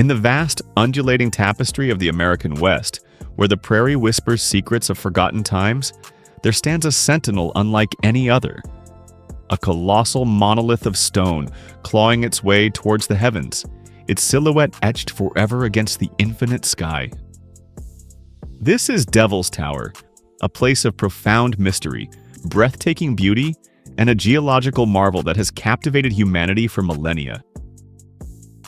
In the vast, undulating tapestry of the American West, where the prairie whispers secrets of forgotten times, there stands a sentinel unlike any other. A colossal monolith of stone, clawing its way towards the heavens, its silhouette etched forever against the infinite sky. This is Devil's Tower, a place of profound mystery, breathtaking beauty, and a geological marvel that has captivated humanity for millennia.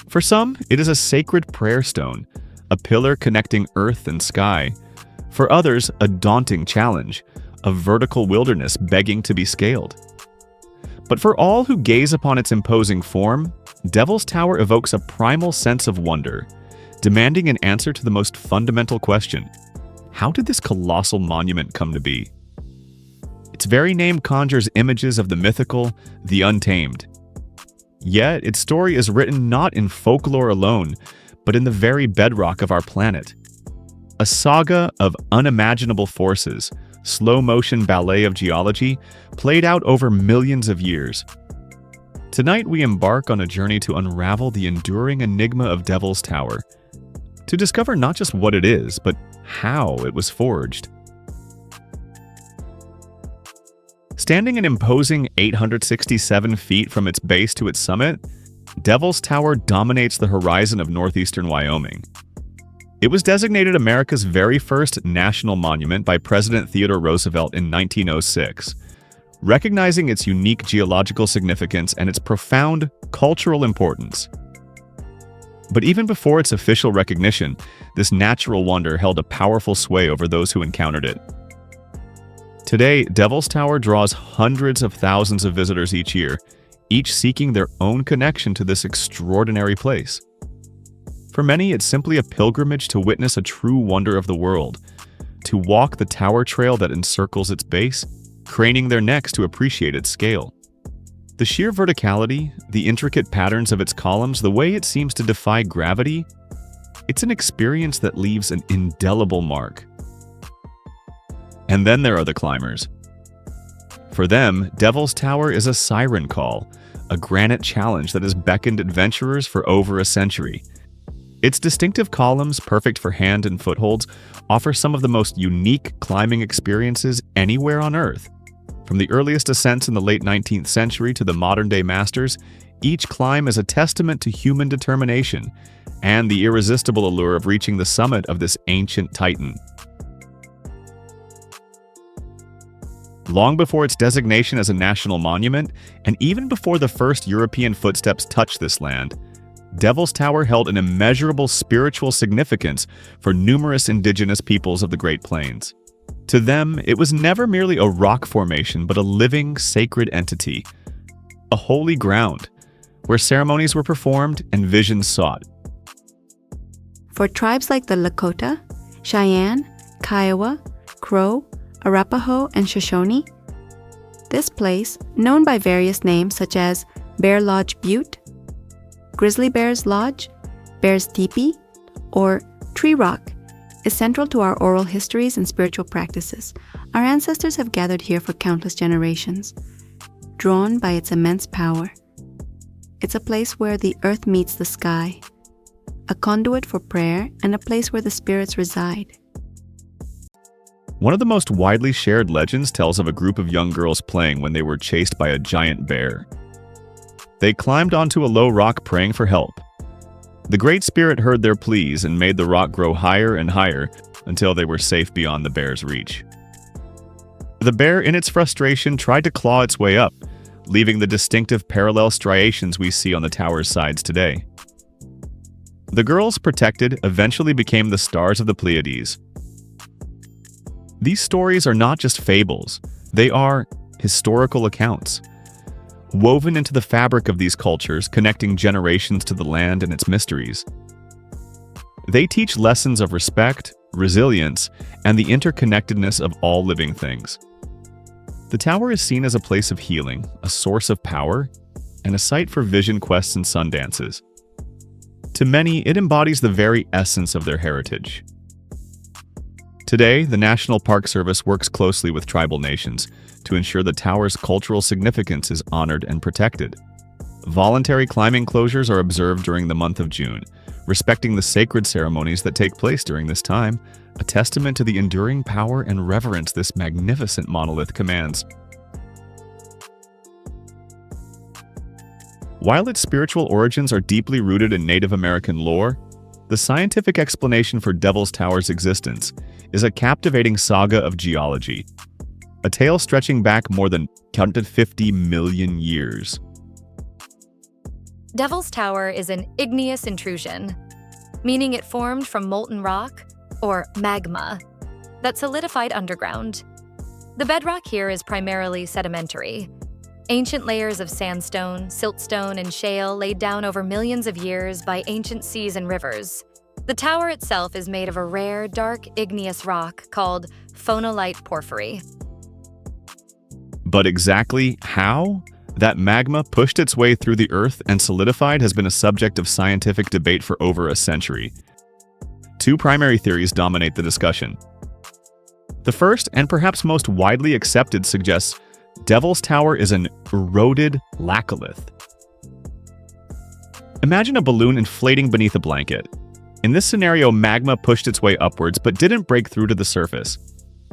For some, it is a sacred prayer stone, a pillar connecting earth and sky. For others, a daunting challenge, a vertical wilderness begging to be scaled. But for all who gaze upon its imposing form, Devil's Tower evokes a primal sense of wonder, demanding an answer to the most fundamental question: how did this colossal monument come to be? Its very name conjures images of the mythical, the untamed. Yet, its story is written not in folklore alone, but in the very bedrock of our planet. A saga of unimaginable forces, slow-motion ballet of geology, played out over millions of years. Tonight, we embark on a journey to unravel the enduring enigma of Devil's Tower, to discover not just what it is, but how it was forged. Standing an imposing 867 feet from its base to its summit, Devil's Tower dominates the horizon of northeastern Wyoming. It was designated America's very first national monument by President Theodore Roosevelt in 1906, recognizing its unique geological significance and its profound cultural importance. But even before its official recognition, this natural wonder held a powerful sway over those who encountered it. Today, Devil's Tower draws hundreds of thousands of visitors each year, each seeking their own connection to this extraordinary place. For many, it's simply a pilgrimage to witness a true wonder of the world, to walk the tower trail that encircles its base, craning their necks to appreciate its scale. The sheer verticality, the intricate patterns of its columns, the way it seems to defy gravity, it's an experience that leaves an indelible mark. And then there are the climbers. For them, Devil's Tower is a siren call, a granite challenge that has beckoned adventurers for over a century. Its distinctive columns, perfect for hand and footholds, offer some of the most unique climbing experiences anywhere on Earth. From the earliest ascents in the late 19th century to the modern-day masters, each climb is a testament to human determination and the irresistible allure of reaching the summit of this ancient titan. Long before its designation as a national monument, and even before the first European footsteps touched this land, Devil's Tower held an immeasurable spiritual significance for numerous indigenous peoples of the Great Plains. To them, it was never merely a rock formation, but a living, sacred entity, a holy ground, where ceremonies were performed and visions sought. For tribes like the Lakota, Cheyenne, Kiowa, Crow, Arapaho, and Shoshone, this place, known by various names such as Bear Lodge Butte, Grizzly Bear's Lodge, Bear's Teepee, or Tree Rock, is central to our oral histories and spiritual practices. Our ancestors have gathered here for countless generations, drawn by its immense power. It's a place where the earth meets the sky, a conduit for prayer, and a place where the spirits reside. One of the most widely shared legends tells of a group of young girls playing when they were chased by a giant bear. They climbed onto a low rock praying for help. The Great Spirit heard their pleas and made the rock grow higher and higher until they were safe beyond the bear's reach. The bear, in its frustration, tried to claw its way up, leaving the distinctive parallel striations we see on the tower's sides today. The girls, protected, eventually became the stars of the Pleiades. These stories are not just fables, they are historical accounts, woven into the fabric of these cultures, connecting generations to the land and its mysteries. They teach lessons of respect, resilience, and the interconnectedness of all living things. The tower is seen as a place of healing, a source of power, and a site for vision quests and sun dances. To many, it embodies the very essence of their heritage. Today, the National Park Service works closely with tribal nations to ensure the tower's cultural significance is honored and protected. Voluntary climbing closures are observed during the month of June, respecting the sacred ceremonies that take place during this time, a testament to the enduring power and reverence this magnificent monolith commands. While its spiritual origins are deeply rooted in Native American lore, the scientific explanation for Devil's Tower's existence is a captivating saga of geology, a tale stretching back more than 50 million years. Devil's Tower is an igneous intrusion, meaning it formed from molten rock, or magma, that solidified underground. The bedrock here is primarily sedimentary. Ancient layers of sandstone, siltstone, and shale laid down over millions of years by ancient seas and rivers. The tower itself is made of a rare, dark, igneous rock called phonolite porphyry. But exactly how that magma pushed its way through the earth and solidified has been a subject of scientific debate for over a century. Two primary theories dominate the discussion. The first, and perhaps most widely accepted, suggests Devil's Tower is an eroded laccolith. Imagine a balloon inflating beneath a blanket. In this scenario, magma pushed its way upwards but didn't break through to the surface.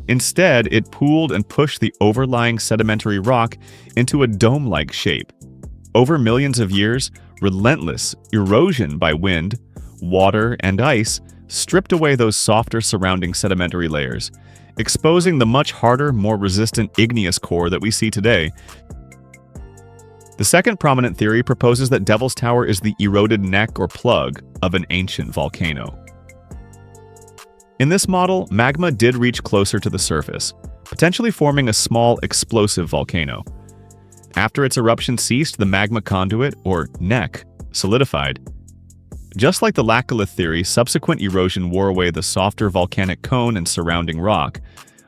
Instead, it pooled and pushed the overlying sedimentary rock into a dome-like shape. Over millions of years, relentless erosion by wind, water, and ice stripped away those softer surrounding sedimentary layers, exposing the much harder, more resistant igneous core that we see today. The second prominent theory proposes that Devil's Tower is the eroded neck or plug of an ancient volcano. In this model, magma did reach closer to the surface, potentially forming a small explosive volcano. After its eruption ceased, the magma conduit, or neck, solidified. Just like the laccolith theory, subsequent erosion wore away the softer volcanic cone and surrounding rock,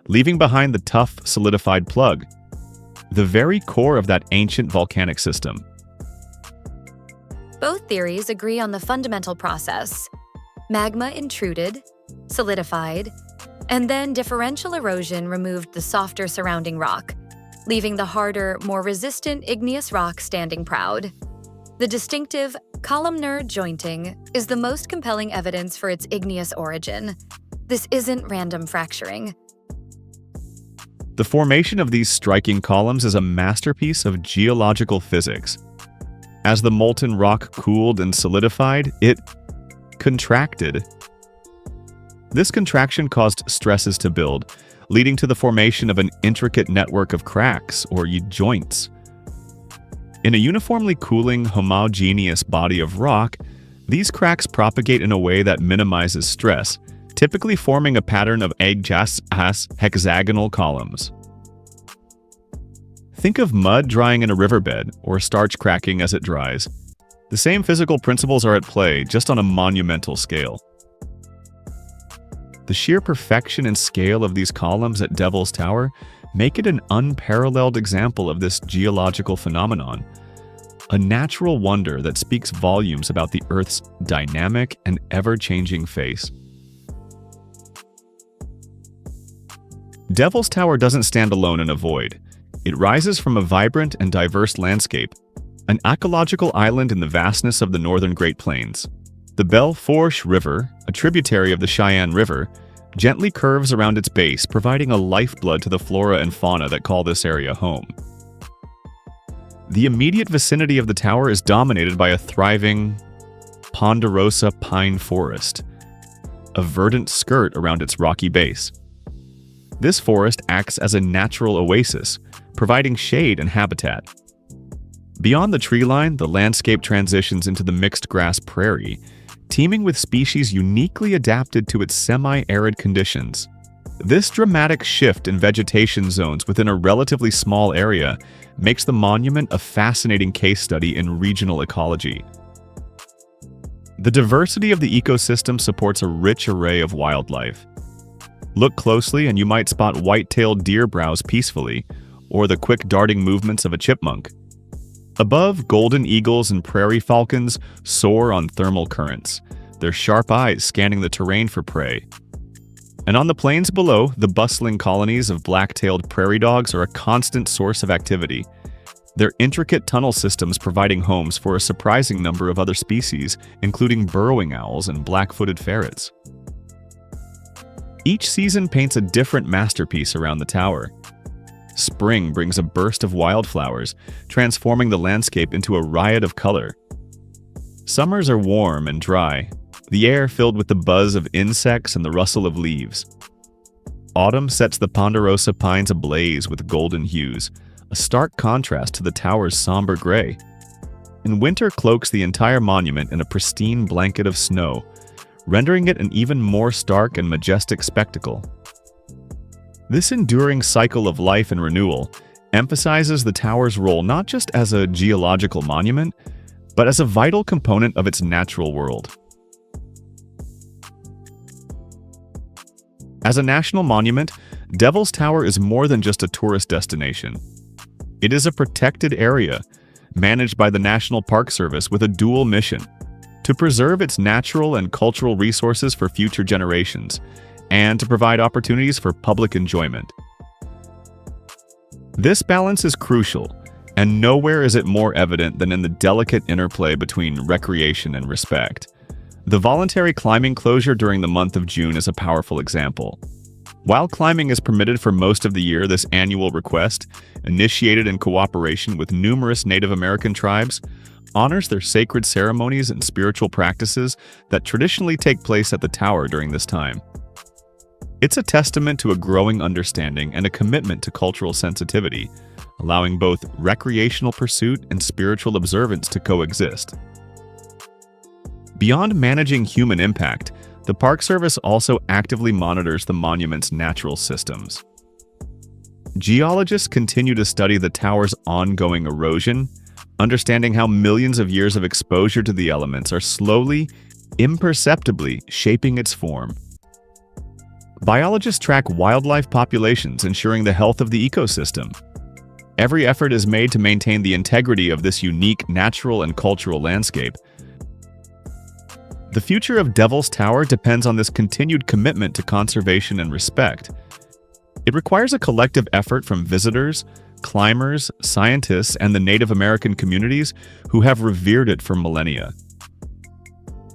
leaving behind the tough, solidified plug, the very core of that ancient volcanic system. Both theories agree on the fundamental process. Magma intruded, solidified, and then differential erosion removed the softer surrounding rock, leaving the harder, more resistant igneous rock standing proud. The distinctive columnar jointing is the most compelling evidence for its igneous origin. This isn't random fracturing. The formation of these striking columns is a masterpiece of geological physics. As the molten rock cooled and solidified, it contracted. This contraction caused stresses to build, leading to the formation of an intricate network of cracks, or joints. In a uniformly cooling, homogeneous body of rock, these cracks propagate in a way that minimizes stress, typically forming a pattern of etched hexagonal columns. Think of mud drying in a riverbed, or starch cracking as it dries. The same physical principles are at play, just on a monumental scale. The sheer perfection and scale of these columns at Devil's Tower make it an unparalleled example of this geological phenomenon, a natural wonder that speaks volumes about the Earth's dynamic and ever-changing face. Devil's Tower doesn't stand alone in a void. It rises from a vibrant and diverse landscape, an ecological island in the vastness of the northern Great Plains. The Belle Fourche River, a tributary of the Cheyenne River, gently curves around its base, providing a lifeblood to the flora and fauna that call this area home. The immediate vicinity of the tower is dominated by a thriving ponderosa pine forest, a verdant skirt around its rocky base. This forest acts as a natural oasis, providing shade and habitat. Beyond the tree line, the landscape transitions into the mixed grass prairie, teeming with species uniquely adapted to its semi-arid conditions. This dramatic shift in vegetation zones within a relatively small area makes the monument a fascinating case study in regional ecology. The diversity of the ecosystem supports a rich array of wildlife. Look closely and you might spot white-tailed deer browse peacefully, or the quick darting movements of a chipmunk. Above, golden eagles and prairie falcons soar on thermal currents, their sharp eyes scanning the terrain for prey. And on the plains below, the bustling colonies of black-tailed prairie dogs are a constant source of activity, their intricate tunnel systems providing homes for a surprising number of other species, including burrowing owls and black-footed ferrets. Each season paints a different masterpiece around the tower. Spring brings a burst of wildflowers, transforming the landscape into a riot of color. Summers are warm and dry, the air filled with the buzz of insects and the rustle of leaves. Autumn sets the ponderosa pines ablaze with golden hues, a stark contrast to the tower's somber gray. And winter cloaks the entire monument in a pristine blanket of snow, rendering it an even more stark and majestic spectacle. This enduring cycle of life and renewal emphasizes the tower's role not just as a geological monument, but as a vital component of its natural world. As a national monument, Devil's Tower is more than just a tourist destination. It is a protected area, managed by the National Park Service with a dual mission: to preserve its natural and cultural resources for future generations, and to provide opportunities for public enjoyment. This balance is crucial, and nowhere is it more evident than in the delicate interplay between recreation and respect. The voluntary climbing closure during the month of June is a powerful example. While climbing is permitted for most of the year, this annual request, initiated in cooperation with numerous Native American tribes, honors their sacred ceremonies and spiritual practices that traditionally take place at the tower during this time. It's a testament to a growing understanding and a commitment to cultural sensitivity, allowing both recreational pursuit and spiritual observance to coexist. Beyond managing human impact, the Park Service also actively monitors the monument's natural systems. Geologists continue to study the tower's ongoing erosion, understanding how millions of years of exposure to the elements are slowly, imperceptibly shaping its form. Biologists track wildlife populations, ensuring the health of the ecosystem. Every effort is made to maintain the integrity of this unique natural and cultural landscape. The future of Devil's Tower depends on this continued commitment to conservation and respect. It requires a collective effort from visitors, climbers, scientists, and the Native American communities who have revered it for millennia.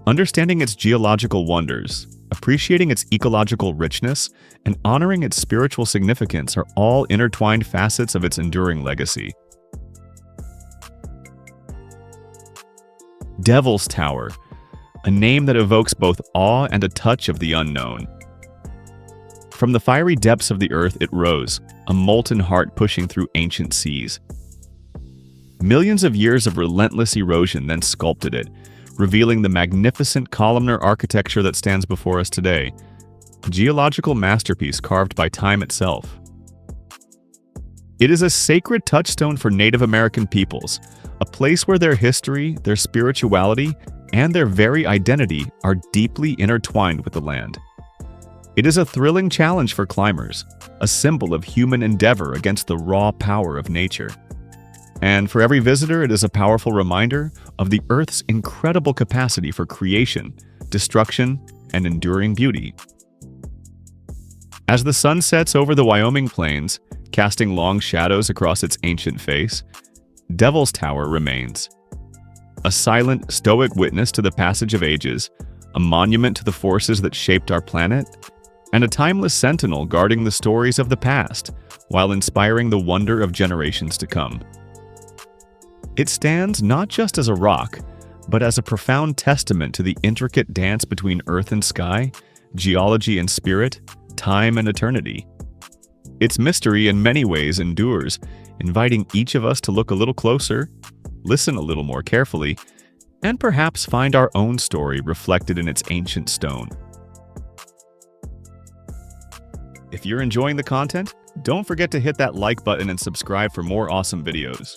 Understanding its geological wonders, appreciating its ecological richness, and honoring its spiritual significance are all intertwined facets of its enduring legacy. Devil's Tower, a name that evokes both awe and a touch of the unknown. From the fiery depths of the earth it rose, a molten heart pushing through ancient seas. Millions of years of relentless erosion then sculpted it, revealing the magnificent columnar architecture that stands before us today, a geological masterpiece carved by time itself. It is a sacred touchstone for Native American peoples, a place where their history, their spirituality, and their very identity are deeply intertwined with the land. It is a thrilling challenge for climbers, a symbol of human endeavor against the raw power of nature. And for every visitor, it is a powerful reminder of the Earth's incredible capacity for creation, destruction, and enduring beauty. As the sun sets over the Wyoming plains, casting long shadows across its ancient face, Devil's Tower remains. A silent, stoic witness to the passage of ages, a monument to the forces that shaped our planet, and a timeless sentinel guarding the stories of the past while inspiring the wonder of generations to come. It stands not just as a rock, but as a profound testament to the intricate dance between earth and sky, geology and spirit, time and eternity. Its mystery in many ways endures, inviting each of us to look a little closer, listen a little more carefully, and perhaps find our own story reflected in its ancient stone. If you're enjoying the content, don't forget to hit that like button and subscribe for more awesome videos.